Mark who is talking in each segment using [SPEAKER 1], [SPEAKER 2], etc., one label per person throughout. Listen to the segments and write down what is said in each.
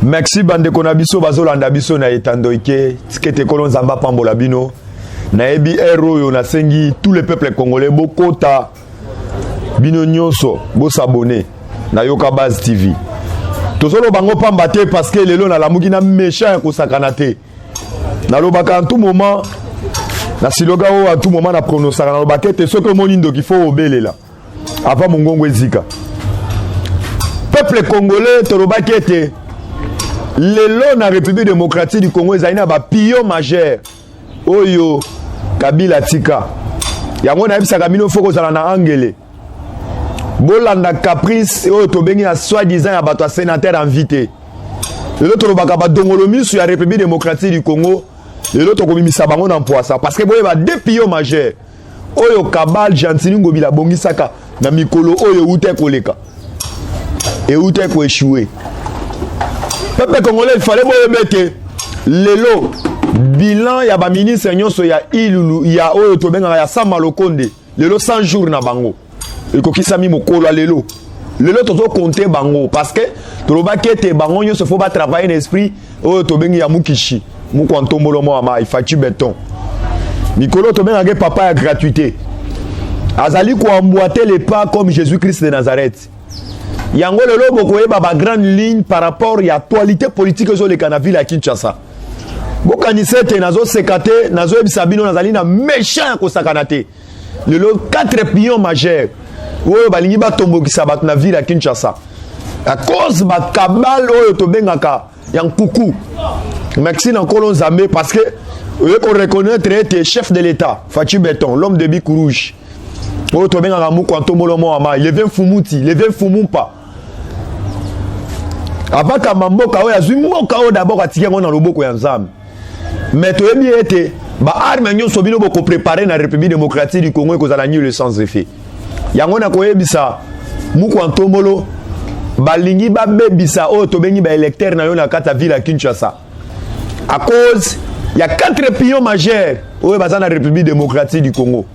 [SPEAKER 1] Merci bande konabiso bazolanda biso na etandoike tikete kolonzamba pambola bino na ebi ero na sengi tous les peuples congolais bokota bino nyonso bo s'abonner na Yoka Base TV tozolo bango pamba te parce que lelo na lamuki na méchant ko sakanate na lobaka en tout moment na siloga o à tout moment na prononcer na lobaka te ce que monindo qu'il faut obelela avant mongongo ezika peuple congolais tolobaki te lelo na République démocratique du Congo ezalina ba pion majeur oyo Kabila tika yango na bisaka bino foko zala na angele bolanda caprice oyo tobengi na soi-disant ya bato sénateur invité lelo tolobaka ba dongolo misu ya République démocratique du Congo lelo tokomimisa bango na mpoasa parce que boye ba deux pions majeurs oyo Kabal Gentili Ngobila bongisaka na mikolo oyo ute koleka et ute ko échouer. Peuple congolais, il fallait mettre lelo bilan ya ba ministre nyonso ya ilulu ya oyo tobenga ya Samalo Konde lelo 100 jours na bango ekokisa mi mokolo lelo tozo compter bango parce que toloba kete bango nyonso faut ba travailler l'esprit oyo tobenga ya mukishi mukwantombolo mo ama ifati beton mikolo tobenga ke papa ya gratuité azali ko emboîter les pas comme Jésus-Christ de Nazareth. Yango lelo bokoyeba ba grande ligne par rapport ya actualité politique zo le Canaville à Kinshasa. Bokanisete nazo sekate nazo ebisabino nazali na méchant ko sakanate. Lelo 4 pions majeurs. Oyo balingi ba tombokisa bat na ville à Kinshasa. À cause ba kabal oyo to bengaka yang kuku. Maxine en colon zamé parce que oyo ko reconnaître être chef de l'état, Fachi Beton, l'homme de bic rouge. Oyo to bengaka mu kwantomolo mo ama, il vient fumuti, il vient fumumpa. Abaka mamboka oyo azwi mboka oyo d'abord atiki ngo na loboko ya nzambe mais toyebi ete ba arme nyonso bino boko préparer na République démocratique du Congo ekozala nul sans effet yango na koyebisa muku antomolo balingi babebisa oyo tobengi ba électeur na yo na kata ville ya Kinshasa à cause ya 4 pions majeurs oyo baza na République démocratique du Congo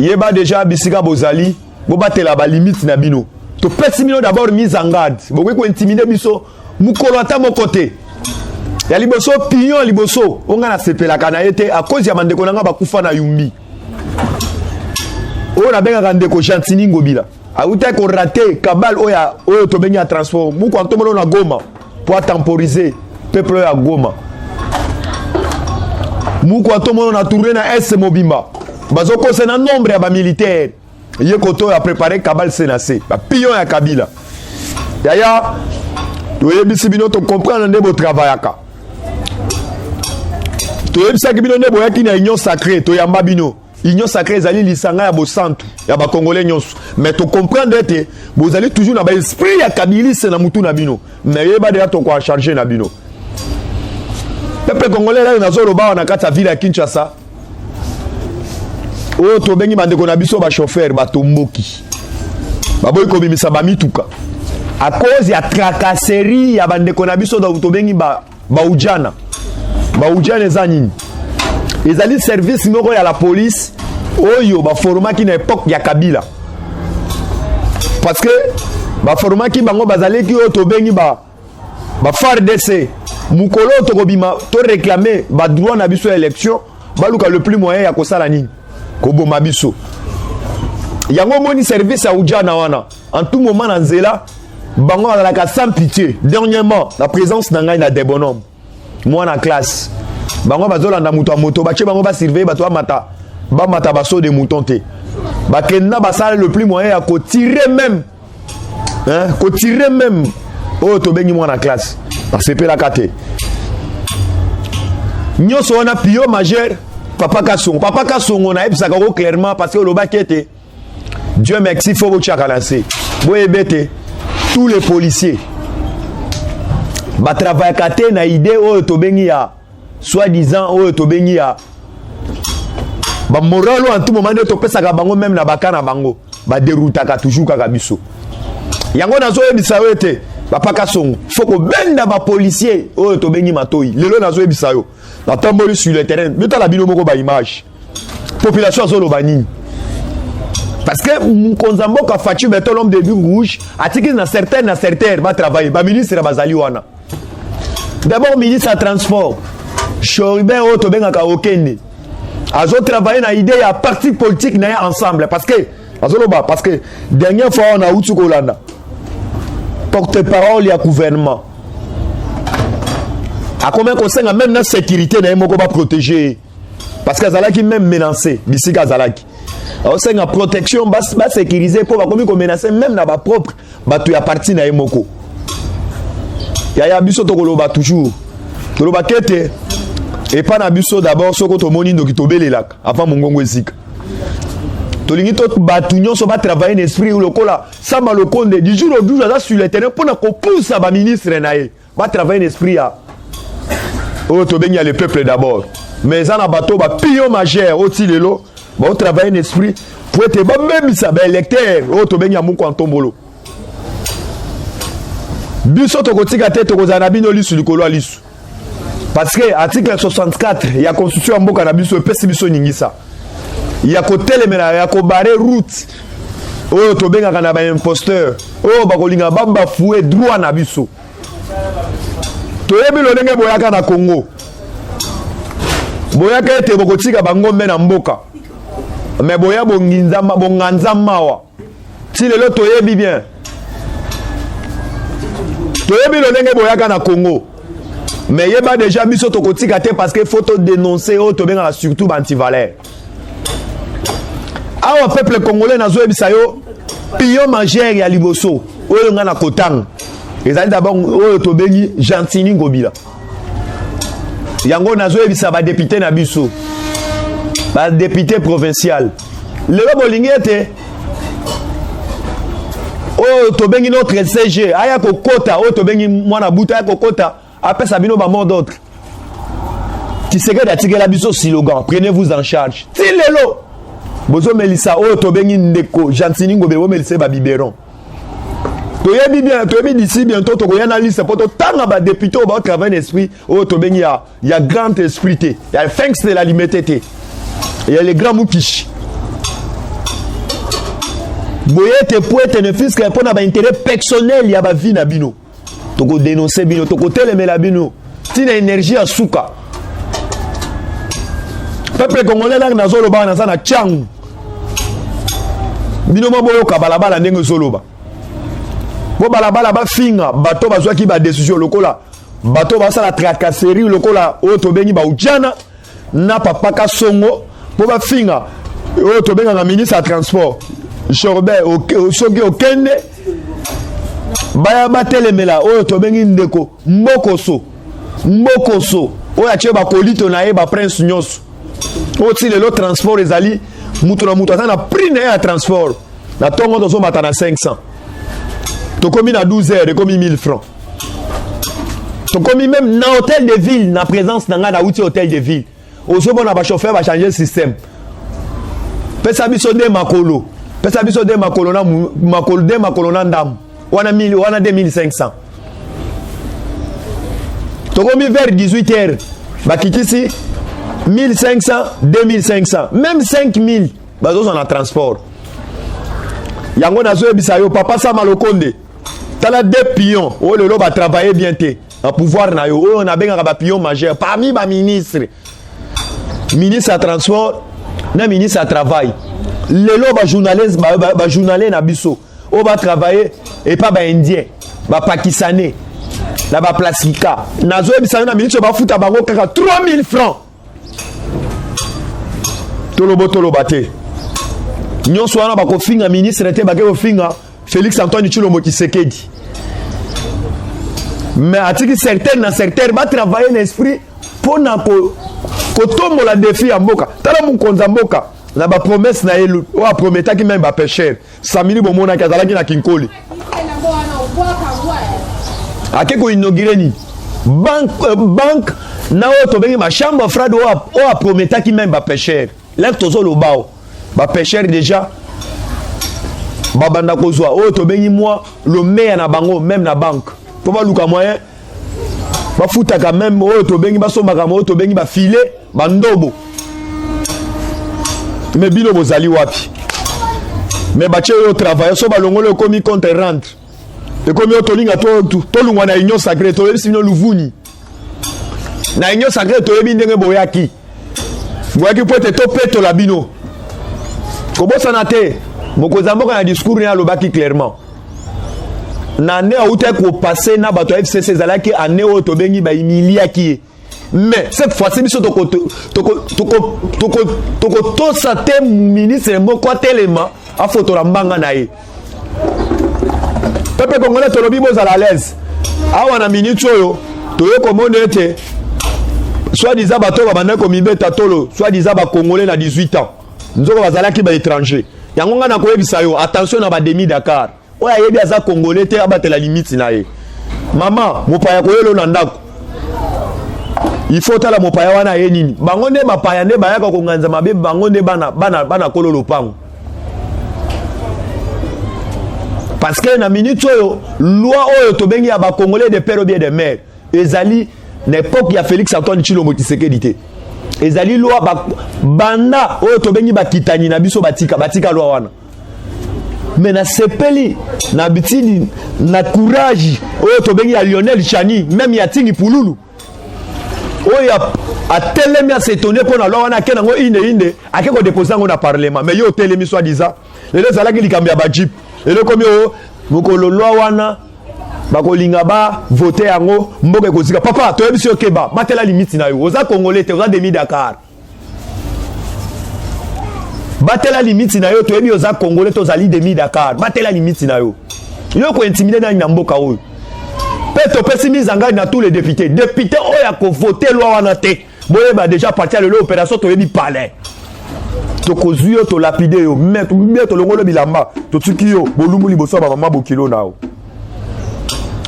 [SPEAKER 1] yeba déjà bisika bozali bobatela ba limite na bino to pesi mino d'abord mise en garde bokwe ko intimider biso mukolo ata mokote ya liboso pion liboso onga na sepela kana ete à cause ya mandeko nanga bakufa na yumbi o na benga ndeko Gentili Ngobila auta ko rater kabal oyo to benga transport muko antomolo na Goma pour temporiser peuple ya Goma muko antomolo na tourner na S Mobimba bazoko c'est un nombre ya ba militaire ye koto a préparé Kabal Senase ba pion ya Kabila yaya toyebisi bino to comprendre ndebo travaillaka toyebisa bino ndebo yaki na union sacrée to yamba bino union sacrée ezali lisanga ya bosantu ya ba congolais nyonso mais to comprendre ete bozali toujours na ba esprit ya kabiliste na mutu na bino mais yeba de to ko charger na bino peuple congolais là na zolo ba na kata ville ya Kinshasa oyo tobengi bandeko na biso ba chauffeur batomboki baboyi komimisa bamituka à cause ya tracasserie ya bandeko na biso tobengi baujana eza nini ezali service moko ya la police oyo baformaki na époque ya Kabila parce que baformaki bango bazaleki oyo tobengi ba FARDC mukolo tokobima to réclamer ba droit na biso ya élection baluka le plus moyen ya kosala nini koboma biso yango moni service ya ujana wana en tout moment na nzela bango alaka sans pitié dernièrement la présence na ngai na des bonhommes moi na classe bango bazolanda muto a moto bache bango ba surveiller bato bamata baso de mouton te bakenda basala le plus moyen ya ko tirer même oyo tobengi moi na classe asepela kate nyonso wana pio majeur Papa Kasongo na ebisaka ko clairement parce que le baki était Dieu merci faut bochaka lancer boye bete tous les policiers ba travailler kate na idée o to bengi ya soi-disant o to bengi ya ba moral en tout moment de to pesa ka bango même na bakana bango ba déroutaka toujours kaka biso yango nazo ebisa wete Papa Kasongo faut ko benda ba policier o to bengi matoi lelo nazo ebisa yo na tamboli sur le terrain mais la bino moko ba image population zo lo bani parce que Konzambo ka Fatou beto l'homme de but rouge atiki na certains va travailler ba ministre bazali wana d'abord ministre à transport Choribe o to benga ka okende azo travailler na idée ya parti politique na ensemble parce que dernière fois on a outu kolanda porte-parole ya gouvernement à combien qu'on sait même la sécurité n'a pas protéger parce que Zalaki même menacé d'ici Zalaki on sait la protection bas sécuriser pour combien qu'on menacer même na ba propre batu ya parti na emoko ya biso to koloba toujours to loba kete et pas na biso d'abord soko to moni ndo kitobelelaka avant mongongo esika to lingi to batu nyonso ba travailler en esprit lokola sama lokonde du jour au jour sur le terrain pour na ko pousse ba ministre nae ba travailler en esprit ya oh to bengi le peuple d'abord mais ça na bateau ba pion majeur au tilelo ba travailler en esprit pour être ba même ça ba électeur oh to bengi amuko antombolo biso to kotika te to kozana bino lisu likolo lisu parce que article 64 il y a constitution mboka na biso pesi biso ningisa il y a côté les mena ya ko barrer route oh to benga kana ba imposteur oh ba kolinga bamba fouet droit na biso toyebi lo ndenge boyaka na Congo boyaka ete bokotika bangombe na mboka mais boya bonganza mawa ti lelo toyebi bien toyebi lo ndenge boyaka na Congo mais yeba déjà biso tokotika te parce que faut to dénoncer o to benga surtout anti-valeur awa peuple congolais na zo ebisa yo pion majeur ya liboso oyo nga na kotanga ezali d'abord oyo to bengi Gentini Ngobila yango nazo ebisa ba député na biso ba député provincial lelo bolingi ete oyo to bengi notre CG aya kokota oyo to bengi mwana buta aya kokota apesa bino ba mort d'autre Tshisekedi atikela biso slogan prenez-vous en charge ti lelo bozo melisa oyo to bengi ndeko Gentini Ngobila bo melisa ba biberon toyebi bien toyebi d'ici bientôt to koyana liste pour to tanga ba député au ba travail d'esprit oyo to bengi ya grand esprit te ya thanks de la liberté te ya les grands mukishi boyete poete ne fisque pour na ba intérêt personnel ya ba vie na bino to ko dénoncer bino to ko telemela bino tina énergie à suka peuple congolais là na zolo ba na sana chang bino mo boyo ka balabala ndenge zoloba bo balabala ba finga bato bazwa ki ba décision lokola bato ba sala tracasserie lokola o to bengi ba ujana na Papa Kasongo bo ba finga o to benga na ministre à transport Chorbe soki okende baya batelemela o to bengi ndeko mbokoso o ya che ba kolito na e ba prince nyonso o ti le transport ezali mutu na prix na ya transport na tongo dozo mata na 500 to komi na 12 heures komi 1000 francs to komi même na hôtel de ville na présence na nga na outil hôtel de ville ozo bona ba chauffeur va changer système pesa biso de makolo na makolo na ndam wana 1000 wana 2500 to komi vers 18 heures ba kitisi 1500 2500 même 5000 bazo na transport yango nazo ebisa yo Papa Sama Lokonde tala deux pions o lelo ba travailler bien te en pouvoir na yo o na benga ba pion majeur parmi ba ministre à transport na ministre à travail lelo ba journaliste ba journaliste na biso o ba travailler et pas ba indien ba pakistanais na ba plastika nazo ebisa na ministre ba futa bango kaka 3000 francs tolobo te nyonso wana ba ko finga ministre te ba ke ko finga Félix Antoine Tshilombo Tshisekedi mais atiki certains va travailler l'esprit pour na ko tombo la défi ya mboka tala mukonza mboka na ba promesse na elu o a prometaki même ba pêcheur samili bomona kazalaki na kinkoli ake ko inaugurer ni banque na o to bengi ma chambre frade o a prometaki même ba pêcheur là tozo lo bao ba pêcheur déjà babanda kozwa o to bengi moi le maire na bango même na banque pour ba luka moyen ba futa quand même o to bengi ba somba ka mo to bengi ba filer ba ndobo mais bino bozali wapi mais ba che yo travailler so ba longolo komi compte rentre et comme yo to linga to lungwa na union sacrée to yebi no luvuni na union sacrée to yebi ndenge boyaki pote to peto la bino ko bosana te mokozamboka na discours na lobaki clairement na ne auté ko passer na bato FCC zalaki ane o to bengi ba humiliaki mais cette fois-ci biso to sate ministre moko telema a photo la mbanga na ye peuple congolais to lobi boza à l'aise awa na minute oyo to yo komone ete soit disant bato ba banda ko mibeta tolo soit disant ba congolais na 18 ans nzoko bazalaki ba étranger yango nga na koyebisa yo attention na ba demi Dakar oya yebi aza congolais te abatela limite na ye mama mopaya koyelo na ndako il faut tala mopaya wana ye nini bango nde bapaya nde bayaka konganza mabe bango nde bana kololo pango parce que na minute oyo loi oyo to bengi ya ba congolais de père ou bien de mère ezali n'époque ya Félix Antoine Tshilombo Tshisekedi te ezali loi banda oyo to bengi bakitani na biso batika loi wana mais na sepeli na bitini na courage oyo to bengi ya Lionel Chani même ya Tingi Pululu oyo a telemi a s'étonner pour na loi wana ke nango inde ake ko déposer ngo na parlement mais yo telemi soit disant les ezalaki likambi ya ba jeep et le comme yo mokolo loi wana bakolinga ba voter yango mboka ekozika papa to yebiso keba batela limite na yo oza congolais te oza demi Dakar batela limite na yo to yebi oza congolais to zali demi Dakar batela limite na yo ko intimider na mboka oyo pe to pessimise engage na tous les députés oya ko voter loi wana te boye ba déjà parti à l'opération to yebi palais to kozuyo to lapide yo mettre to longolo bilamba to tuki yo bolumu liboso ba mama bokilo nao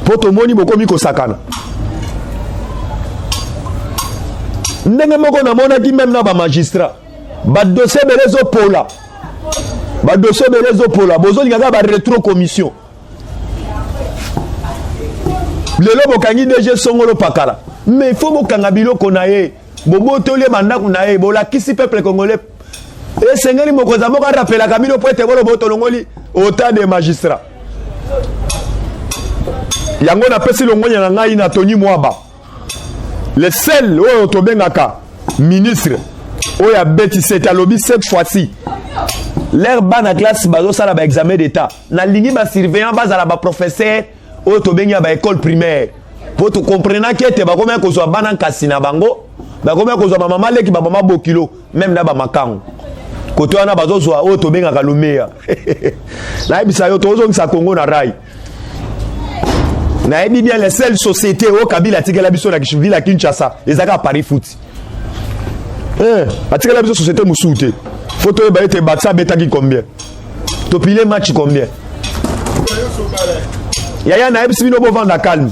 [SPEAKER 1] poto moni bokomi ko sakana ndenge moko na mona ki même na ba magistrat ba dossier belezo pola bozo linga ba rétro commission lelo bokangi DG Songolo Pakala mais il faut bokanga biloko na ye bobotolie mandaku na ye bolakisi peuple congolais et sengeli mokoza moko rappela kabilo po ete bolo botolongoli autant de magistrats yango na pesi longonya na ngai na Tony Mwaba le seul oyo tobengaka ministre oyo beti c'est alobi cette fois-ci l'air bana classe bazo sala ba examen d'état na lingi ba surveillant bazala ba professeur oyo tobengi ba école primaire pour to comprendre que te ba komya kozwa bana kasi na bango ba komya kozwa ba mama leki ba mama bokilo même na ba makango koto wana bazo zwa oyo tobengaka lumea na ebisa yo tozo ngisa Congo na rai na ebi bien les seules sociétés au Kabila tikela biso na Kishuvila Kinshasa ezaka Paris Foot atikela biso société musute photo ba ete batsa betaki combien to pile match combien yaya na ebisi bino bo vendre calme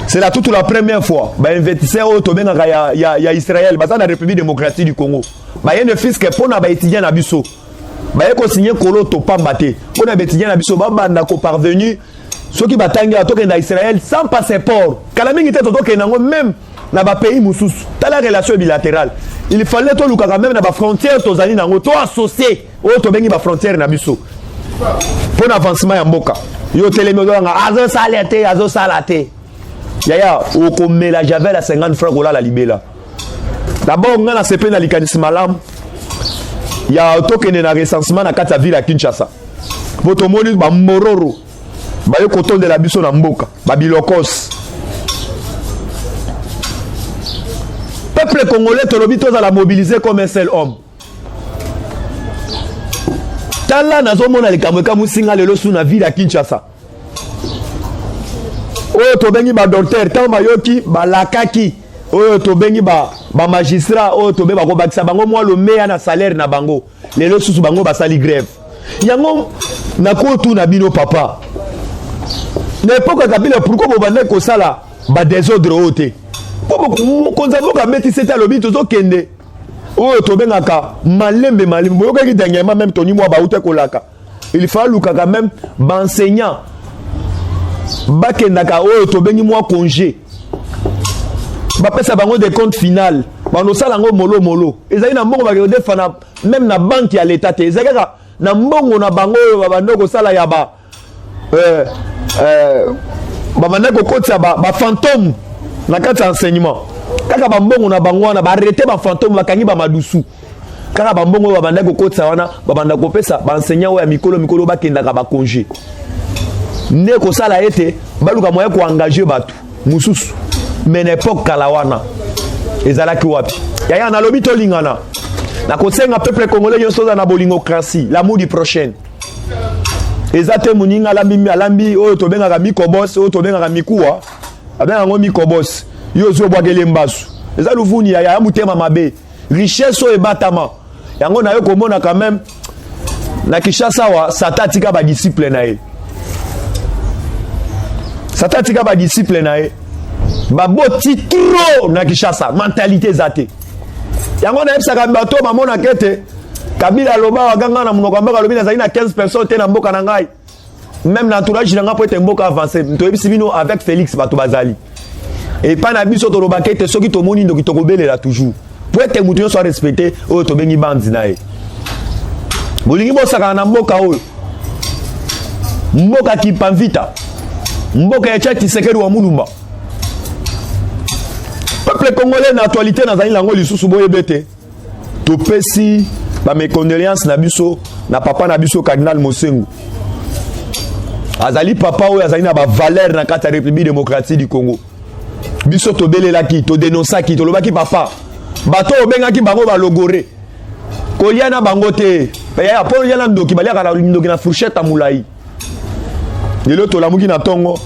[SPEAKER 1] c'est là toute la première fois ba investisseur au to benga ya Israël baza na République démocratique du Congo ba yene fisque pona ba étudiant na biso ba yeko signer kolo to pamba te pona ba étudiant na biso ba banda ko parvenu ceux qui batangi à token d'Israël sans passeport kalamingi te to token nango même na ba pays mususu tala relation bilatérale il fallait to luka même na ba frontière to zali nango to associé o to bengi ba frontière na biso pour l'avancement ya mboka yo telemodo nga azo salate yaya o ko mela javel à 50 francs kola la libela d'abord nga na sepe na likanisi malam ya token na recensement na kata ville à Kinshasa boto moni ba mororo ba yo koton de la biso na mboka ba bilokos peuple congolais tolobi toza la mobiliser comme un seul homme tala nazomona likambo eka musinga lelo su na ville ya Kinshasa oyo tobengi ba docteur tant bayoki balakaki oyo tobengi ba magistrat oyo tobe bakobakisa bango mwa lo meya na salaire na bango lelo susu bango basali grève yango nakotu na bino papa na époque Kabila pourquoi bobande kosala ba désordre ote konza boka beti seta lobi tozokende oyo tobengaka malembe boyokaki dernièrement même toni mwa baute kolaka il faut luka quand même enseignant bakendaka oyo tobengi mwa congé bapesa bango des comptes final banosala ngo molo ezali na mbongo bakodefana même na banque ya l'état te ezali kaka na mbongo na bango oyo babanda kosala ya babanda kokotisa ba fantôme na kati ya enseignement kaka bambongo na bango wana baarrete bafantôme bakangi bamadusu kaka bambongo oyo babanda kokotisa wana babanda kopesa baenseignant oyo ya mikolo bakendaka bacongé nde kosala ete baluka moye koengage bato mosusu mais na époque kala wana ezalaki wapi yaya nalobi tolingana na kosenga peuple congolais nyonso oza na bolingokratie l'amour du prochain eza te moninga alambi oyo tobengaka mikobos oyo tobengaka mikuwa abengaka ngo mikobos yo ozwi obwakeli mbasu eza luvuni ya motema mabe richesse oyo ebatama yango na yo komona quand même na Kinshasa wa Satan atika badisciple na ye Satan atika badisciple na ye baboti trop na Kinshasa mentalité eza te yango nayebisaka bato bamona kete Kabila loba waganga na munoko mboka lobi nazali na 15 personnes te na mboka na ngai même na entourage na nga po ete mboka avancé toyebisi bino avec Félix bato bazali et pas na biso toloba kete soki tomoni ndoki tokobelela toujours pour ete mutu soit respecté oyo tobengi bandi na ye bolingi bosaka na mboka oyo mboka Kipamvita mboka ya Tchati Sekeri wa Mulumba peuple congolais na actualité na zali lango lisusu boyebete topesi ba mes condoléances na biso na papa na biso cardinal Mosengo azali papa oyo azali na ba valeur na kati ya République démocratique du Congo biso tobelelaki to dénonçaki to lobaki papa bato obengaki bango ba logoré kolia na bango te ya po ya na ndoki baliaka na ndoki na fourchette ya mulai lelo to lamuki na tongo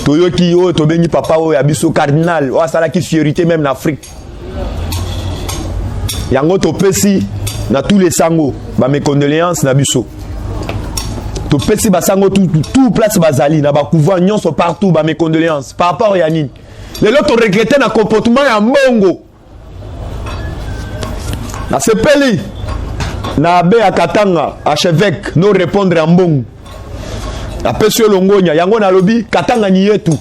[SPEAKER 1] toyoki oyo tobengi papa oyo ya biso cardinal oyo asalaki fierté même na Afrique yango topesi na tous les sango ba mes condoléances na biso topesi basango tout place bazali na bacouvent nyonso partout ba mes condoléances par rapport ya nini lelo to regretter na comportement ya mbongo na sepeli na abe ya Katanga archevêque no répondre en mbongo na pesio longonya yango na lobi Katanga ni yetu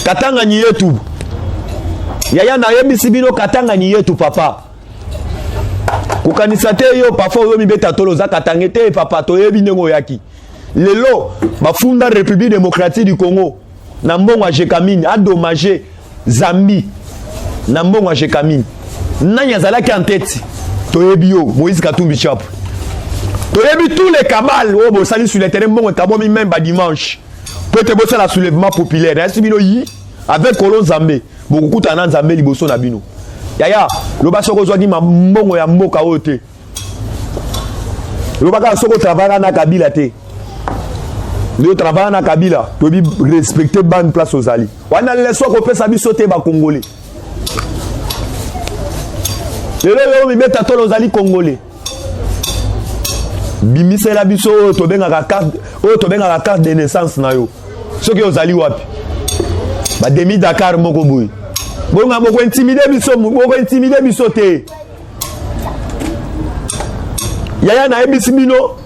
[SPEAKER 1] Katanga ni yetu yaya na yebisi bino Katanga ni yetu papa kukanisa te yo parfois yo mibeta tolo za Katanga te papa to yebi ndengo yaki lelo bafunda République démocratique du Congo na mbongo ya Jekamine adommagé Zambie na mbongo ya Jekamine nanya zalaki en tête to yebi yo Moïse Katumbi Chap to yebi tous les cabales au bo sali sur le terrain mbongo kabomi même ba dimanche peut-être bo la soulèvement populaire na sibino yi avec Kolon Zambé beaucoup ta na Zambé liboso na bino yaya loba soko zwa di mbongo ya mboka ote loba ka soko travailler na Kabila te le travail na Kabila to bi respecter ban place aux ali wana leso ko pesa biso te ba congolais lelo yo mi beta tolo zali congolais bimisela biso oyo tobengaka carte de naissance na yo soki ozali wapi ba demi Dakar moko boy bonga boko intimider biso te yaya na ebisi bino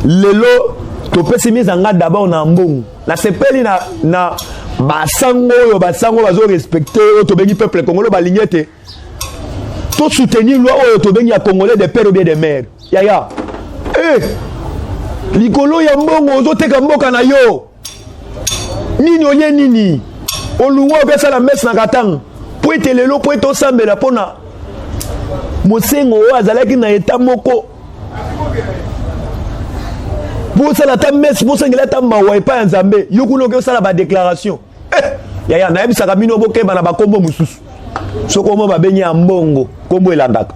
[SPEAKER 1] lelo topesi mise en garde d'abord na mbongo na sepeli na basango bazo respecter oyo tobengi peuple congolais balingete to soutenir loi oyo tobengi ya congolais de père ou bien de mère yaya likolo ya mbongo ozoteka mboka na yo nini oye nini olungo opesa la messe na Katanga po ete lelo po ete osambela mpona Mosengo oyo azalaki na eta moko po osala ta messe po osengela ta mawa epai ya Nzambe yo kuna oke osala badéclaration yaya nayebisaka bino bokeba na bakombo mosusu soko omo babengi ya mbongo kombo elandaka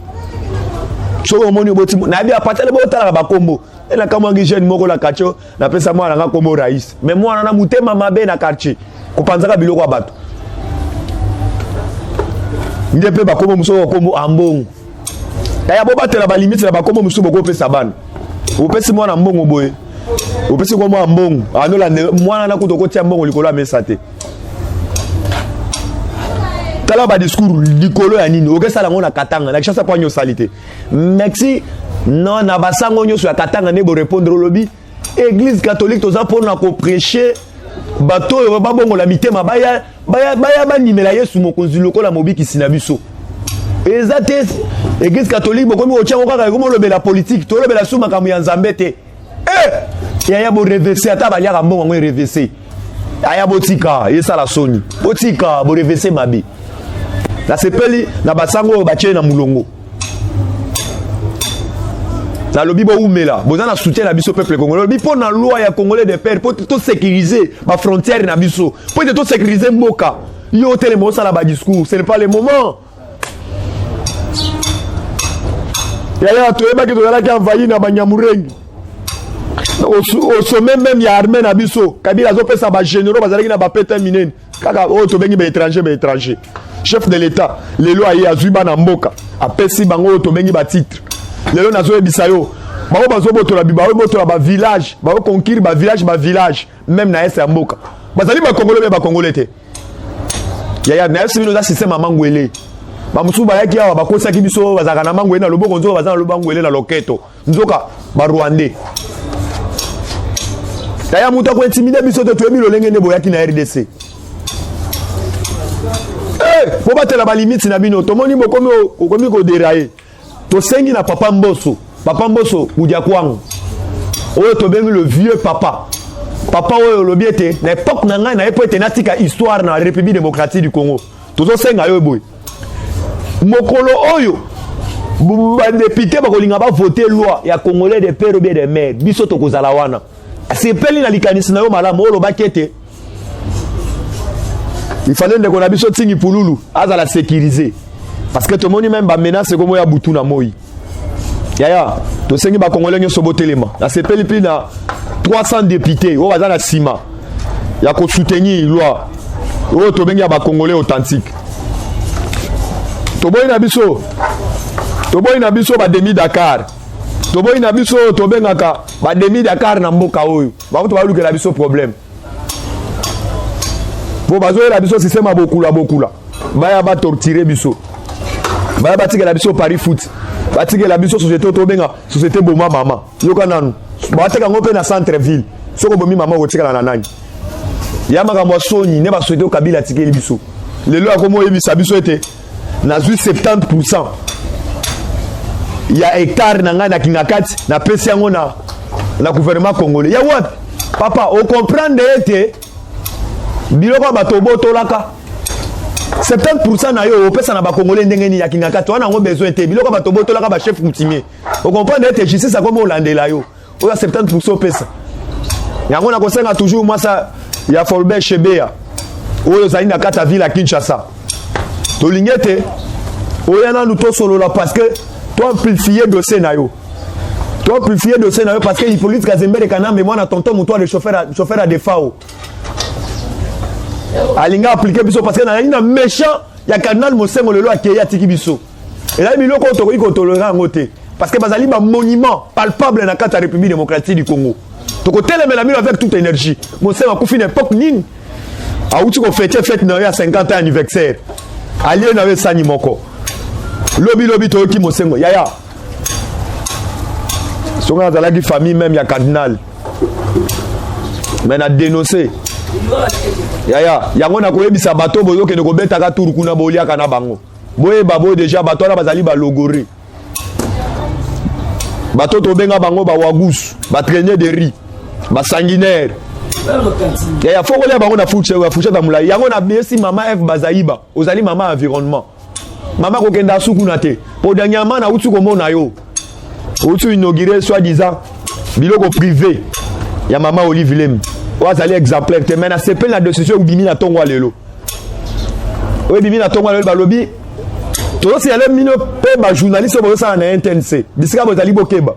[SPEAKER 1] soko omoni oboti nayebi apatale botalaka bakombo et la kamangi jeune moko la quartier na pesa moi na comme raïs mais moi na mutema mabe na quartier ko panzaka biloko bato ndepe ba komo muso ko ambongo kaya bo batela ba limite na ba komo muso boko pesa bana opesi moi na mbongo boye opesi ko moi mbongo anola moi na ko tia mbongo likolo a mesate tala ba discours likolo ya nini okesala ngona katanga na chance kwa salité merci non na basango nyoso ya katanga ne bo répondre lobby église catholique toza pona ko prêcher bato yo ba bongo la mitema baya nimela Yesu mokonzi lokola mobiki sinabiso ezate église catholique bokomi otiango kaka komo lobela politique to lobela suma kamu ya nzambe te ya bo reverser ata baliaka mbongo ngo reverser aya botika yesa la soni botika bo reverser mabe na sepeli na basango batie na mulongo na lobi bo umela boza na soutien na biso peuple congolais lobi po na loi ya congolais de père po to sécuriser ba frontière na biso po to sécuriser mboka yo tele mo sala ba discours ce n'est pas le moment ya to eba ki to la ki envahi na banyamurengi au sommet même ya armée na biso Kabila zo pesa ba généraux bazalaki na ba pete minene kaka o to bengi ba étranger chef de l'état lelo ayi azuba na mboka apesi bango to bengi ba titre lelo nazo ebisa yo bao bazo botola bibao botola ba village bao conquérir ba village même na esa mboka bazali ba congolais te ya na esa bino za système mangwele ba musu ba yaki awa bakosa ki biso bazaka na mangwele na loboko nzo bazana lobangwele na loketo nzoka ba rwandais taya muta ko intimider biso to ebi lolenge ne boyaki na RDC faut battre la limite na bino to moni bokomi ko dérailler to sengi na papa Mbosso budia kwangu oyo to bengi le vieux papa oyo lobiete na époque na ngai na époque natika histoire na République démocratique du Congo tozo senga yo boy mokolo oyo ba député ba kolinga ba voter loi ya congolais de père ou bien de mère biso to kozala wana c'est peli na likanisi na yo malamu oyo bakete il fallait ndeko na biso tingi pululu azala sécuriser parce que tout le monde même ba menace comme ya butu na moi yaya to sengi ba congolais nyoso botelema na sepeli plus na 300 députés o bazana sima ya ko soutenir loi o to bengi ba congolais authentique to boy na biso ba demi Dakar to boy na biso to bengaka ba demi Dakar na mboka oyo ba to ba lukela biso problème bo bazo la biso système bokula baya ba torturer biso baya batika la biso Paris foot batika la biso société to benga société boma mama yoka nanu bateka ngope na centre ville soko bomi mama otika na nani yamaka mwa soni ne ba société Kabila tikeli biso lelo akomo yebisa biso ete na 70% ya hectare na nga na kingakati na pesi yango na gouvernement congolais ya wapi papa o comprendre ete biloko bato botolaka 70% na yo opesa na ba congolais ndengeni ya kingakati wana ngo besoin te biloko bato botolaka ba chef coutumier o comprendre ete justice a comme olandela yo o ya 70% opesa yango na kosenga toujours moi ça ya Fulbert Chebeya oyo zali na kata ville à Kinshasa to lingete oya na nuto solo la parce que toi amplifier dossier na yo parce que Hippolyte Kazembe kana mais moi na tonton muto le chauffeur à défaut alinga appliquer biso parce que na méchant ya canal Mosengo lelo akeya tiki biso et là biloko to ko tolera ngote parce que bazali ba monument palpable na kata République démocratique du Congo to ko telemela milo avec toute énergie Mosengo akufi na époque nini auti ko fête na ya 50 ans anniversaire allié na sani moko lobi to ki Mosengo yaya songa za la famille même ya cardinal mais na dénoncer yaya yango na koyebisa bato boyo ke ko betaka turu kuna bolia kana bango boye babo déjà bato na bazali ba logori bato to benga bango ba wagus ba traîner de riz ba sanguinaire yaya foko le bango na fuche ta mulai yango na besi mama F Bazaiba ozali mama environnement mama ko kenda suku na te po dernièrement na utu ko mona yo utu inauguré soi-disant biloko privé ya mama Olive Lem wazali exemplaire te mena c'est la décision ubimi na tongo lelo ubimi na tongo lelo balobi to si ale mino pe ba journaliste bo sa na NTNC bisika bo zali bokeba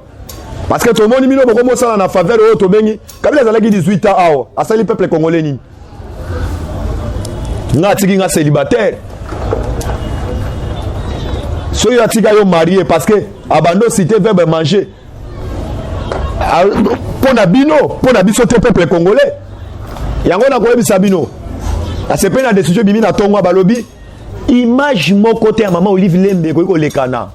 [SPEAKER 1] Parce que tout le monde mino beaucoup ça na faveur au Tobengi. Kabila zalaki 18 ans awa. Asali peuple congolais ni. Nga tiki nga célibataire. So yo tika yo marié parce que abando cité verbe manger. Pour na biso te peuple congolais. Yango na ko ebisa bino. Asepe na décision bimi na tongo balobi. Image mon côté à maman Olive Lembe ko lekana.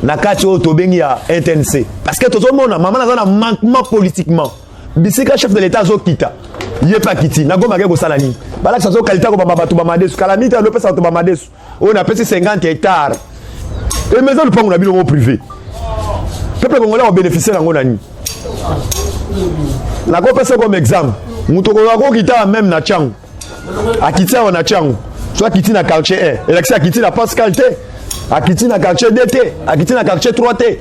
[SPEAKER 1] Na kati o Tobengi ya NTNC. Parce que tout le monde maman na un manquement politiquement. Bisika chef de l'état zo kita. Yé pas kiti. Na goma ko sala ni. Bala ça zo qualité ko baba tu bamadesu. Calamité le pesa to bamadesu. On a payé 50 hectares. Et maison le pango na bino privé. Peuple congolais ont bénéficié na ngona ni. Na ko pesa comme exemple. Mutoko ko kita même na changu. Akiti on na changu. Soit kiti na quartier 1. Élection kiti na Pascal T. Akiti na quartier DT, akiti na quartier 3T.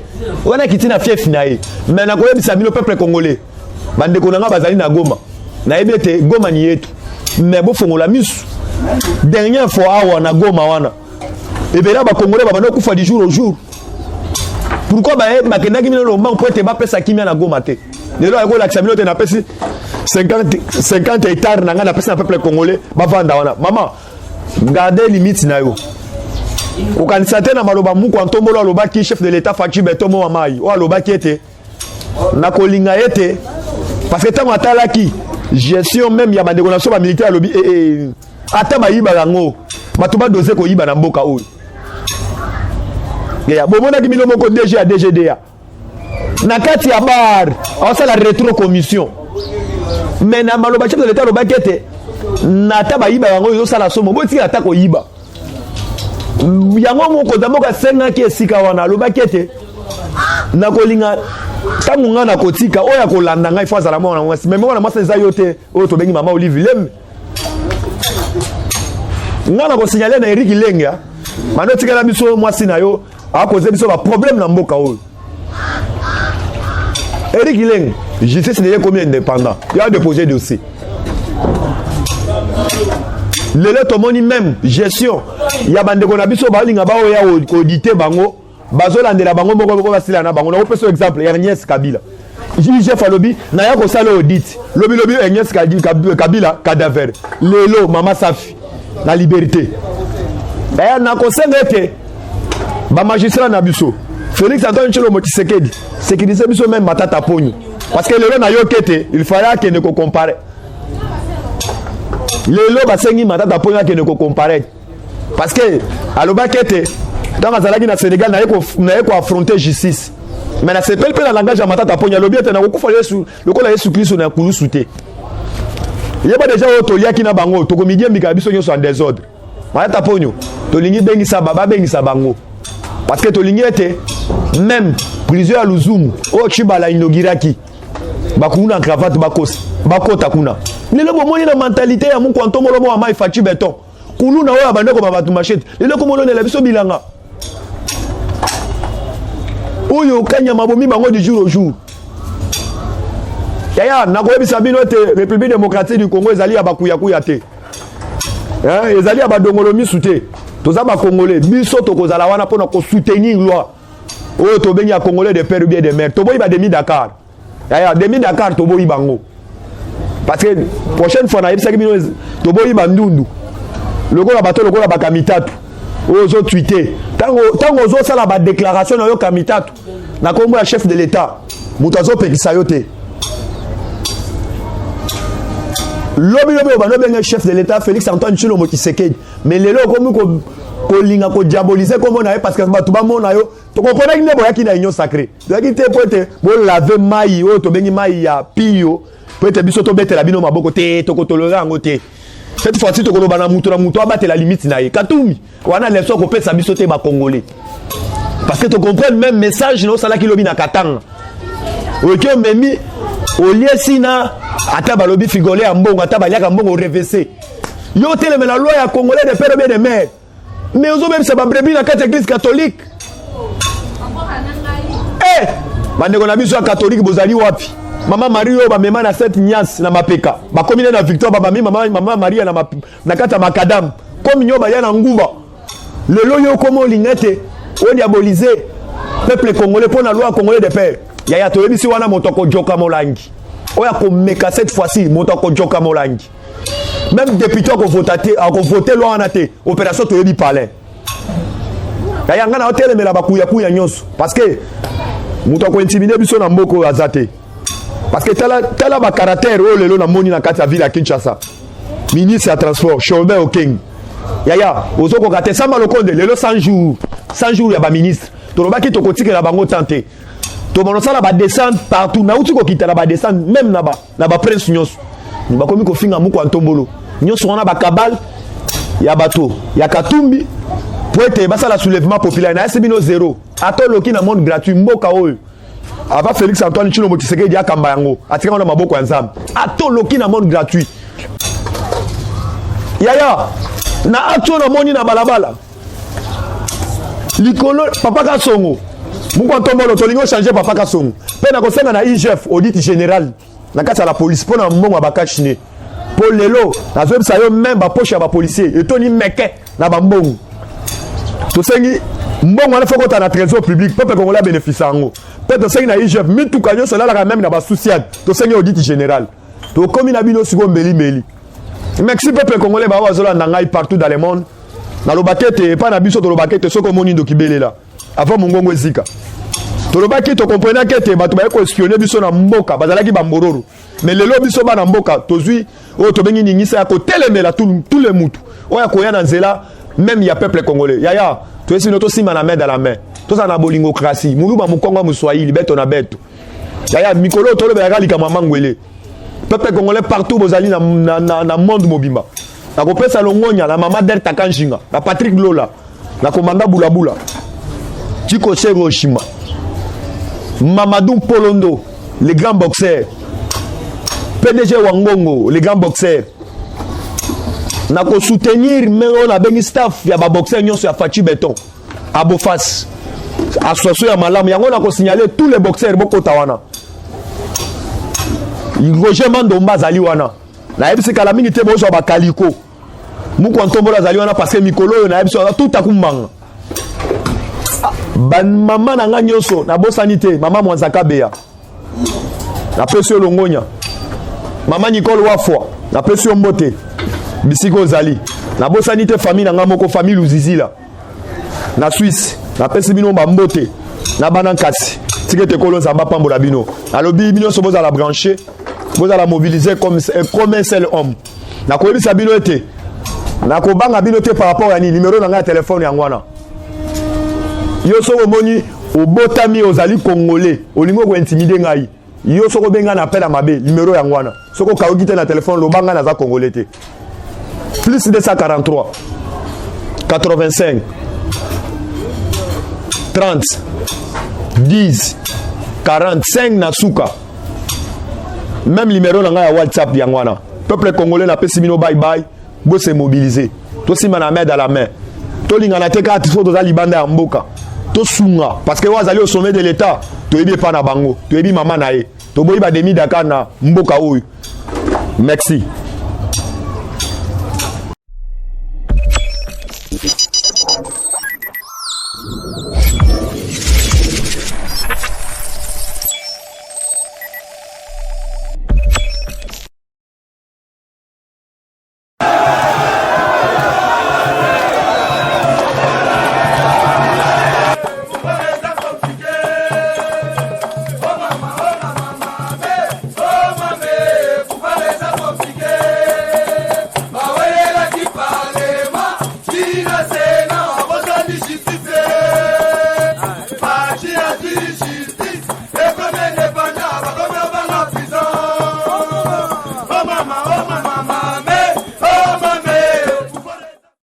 [SPEAKER 1] On a kiti na fief na ye. Mais na koyebi sabino peuple congolais. Bande konanga bazali na Goma. Na ebete Goma ni yetu. Mais bo fongola misu. Dernière fois awa na Goma wana. Ebela ba congolais ba bando kufa du jour au jour. Pourquoi ba kendaki mino lomba pour te ba pesa kimia na Goma te. Lelo ayko la sabino te na pesi 50 hectares na nga na pesa na peuple congolais ba vanda wana. Maman, gardez limite na yo. Au candidat na maloba muko antombolo aloba ki chef de l'état Fachi Betomo Mamai o aloba ki ete na kolinga ete parce que tant atala ki gestion même ya ba déconation ba militaire alobi ata ba yiba rango batuba doze ko yiba na mboka oyo ya bomona ki mino moko DG a DGDA na kati ya bar on ça la rétro commission mais na maloba chef de l'état aloba ki ete na ata ba yiba rango yo sala somo boti ata ko yiba yango moko damoka senga ki esika wana loba kete na kolinga tangu nga na kotika oya kolanda ngai fois ala mwana mwasi mais mwana mwasi eza yote oyo tobengi mama Olive Lembe nga na ko signaler na Eric Lenga mano tika na biso mwasi na yo akoze biso ba problème na mboka oyo Eric Lenga justice n'est comme indépendant il a déposé dossier lelo tomoni même gestion ya bandeko na biso balinga ba oya auditer bango bazolandela bango moko basila na bango na opesa exemple Ernest Kabila JG Falobi na ya ko sala audit lobi Ernest Kabila cadaver lelo mama Safi na liberté na ko senga ete ba magistrat na biso Félix Antoine Tshilombo Tshisekedi sécuriser biso même Matata Ponyo parce que lelo na yo kete il fallait que ne ko comparer lelo basengi Matata Ponyo ke ne ko comparer parce que aloba kete dans azalaki na Sénégal na yeko affronter justice mais na sepel pe na langage ya Matata Ponyo lobi ete na ko kufa Yesu lokola Yesu Kristo na kulusu te yeba déjà oto liaki na bango to komidie mbika biso nyoso en désordre Matata Ponyo to lingi bengi sa baba bengi sa bango parce que to lingi ete même plusieurs à Luzumu o chibala inogiraki bakuna cravate bakota kuna lelo bomoni na mentalité ya muko antomolo mo amai Fachi Beton kuluna oya bandeko babatu machete lelo komolo na biso bilanga oyo kanya mabomi bango du jour au jour yaya na ko ebisa bino te République démocratique du Congo ezali ya bakuya te ezali ya badongolo misu te toza ba congolais biso tokozala wana pona ko soutenir loi oyo tobengi ya congolais de père ou bien de mère toboyi ba demi Dakar yaya demi Dakar toboyi bango parce que prochaine fois na yebisaki bino toboyi bandundu lokola bato lokola bakamitatu ozo tweeter tango ozo sala ba déclaration na yo kamitatu na kombo ya chef de l'état muto azo pekisa yo te lobi bano benga chef de l'état Félix Antoine Tshilombo Tshisekedi mais lelo komu ko linga ko diaboliser kombo na ye parce que bato ba mona yo to comprendre ne boyaki na union sacrée doki te pote bo laver mai o to bengi mai ya pio peut-être biso to betela bino maboko te to ko tolérer ngo te cette fois-ci to ko lobana mutu na mutu abate la limite na ye katumi wana leso ko pesa biso te ba congolais parce que to comprendre même message no sala ki lobi na katanga OK memi au lieu sina ata balobi figolé en mbongo ata baliaka mbongo reverser yo tele mais la loi ya congolais de père bien de mère mais ozo même ça ba brebis na quatre église catholique bandeko na biso ya catholique bozali wapi Mama Marie ba mema na cette nyas na mapeka ba komine na victoire ba mami mama Maria na kata makadam comme nyo ba ya na nguba lelo yo komo lingete on diaboliser peuple congolais pour la loi congolais de père yaya toyebi si wana motoko joka molangi oya ko meka cette fois-ci motoko joka molangi même député ko voter loi wana te opération toyebi palais yaya ngana hôtel mela bakuya nyonso parce que motoko intimider biso na mboko azate parce que tala ba caractère o lelo na moni na kati ya ville ya Kinshasa ministre ya transport Chombe Okeng yaya ozoko kate sama lokonde lelo 100 jours ya ba ministre tolobaki tokotikela bango tante tomonosala ba descendre partout na uti ko kitala ba descendre même na ba prince nyonso bakomi ko finga muko antombolo nyonso wana ba kabal ya bato ya Katumbi poete basala soulèvement populaire na SBino 0 atoloki na monde gratuit mboka oyo ava Félix Antoine Tshilombo Tshisekedi akamba yango atika na maboko ya nzambe atoloki na monde gratuit yaya na ato na moni na balabala likolo papa Kasongo muko ntombolo tolingo changer papa Kasongo pe na kosenga na IGF audit général na kati ya la police pona mbongo bakachine po lelo na zebisa yo même ba poche ya ba policier etoni meke na ba mbongo tosengi mbongo na foko ta na trésor public peuple congolais bénéficie ngo pe tosengi na IGF mitu kanyo cela la même na ba souciade tosengi audit général to komi na bino siko mbeli merci peuple congolais ba wazola ndangai partout dans le monde na lobakete pa na biso to lobakete soko moni ndo kibelela avant mongongo ezika to lobaki to comprendre que bato ba ko espionner biso na mboka bazalaki ba mbororo mais lelo biso ba na mboka tozui o to bengi ningisa ya ko telemela tous les mutu oya ko ya na nzela même ya peuple congolais yaya to esi noto sima na main dans la main to za na bolingokrasi muluba mukongo muswahili beto na beto yaya mikolo to lobela kali kama mangwele peuple congolais partout bozali na monde mobimba na kopesa longonya na mama Delta Kanjinga na Patrick Lola na komanda Bulabula Chiko Hiroshima Mamadou Polondo le grand boxeur PDG Wangongo le grand boxeur na ko soutenir mais na bengi staff ya ba boxeur nyonso ya Fachi Beton Abofas association ya malamu yango na ko signaler tous les boxeurs boko tawana Roger Mandomba zali wana na yebisi kala mingi te bozo ba kaliko muko ntombola zali wana parce que mikolo na yebisi tout akumbanga ban mama na nga nyonso na bosani te mama Mwanzaka Beya na pesio longonya mama Nicole Wafwa na pesio mbote bisiko zali na bosani te famille na nga moko famille Luzizila na Suisse na pesi bino ba mbote na banankasi tikete kolonza ba pambola bino alobi bino so boza la brancher boza la mobiliser comme un seul homme na ko yebisa bino ete na ko banga bino te par rapport à ni numéro na nga téléphone ya ngwana yo soko moni obotami ozali congolais olingo ko intimider ngai yo soko benga na appel à mabe numéro ya ngwana soko kaoki te na téléphone lo banga na za congolais te plus 243 85 30 10 45 na suka même numéro na nga ya WhatsApp ya ngwana peuple congolais na pesi bino bye bye bo se mobiliser to sima na main dans la main to linga na teka ati so to za libanda ya mboka to sunga parce que wazali au sommet de l'état to yebi pa na bango to yebi mama na ye to boyi ba demi Dakar na mboka oyo merci.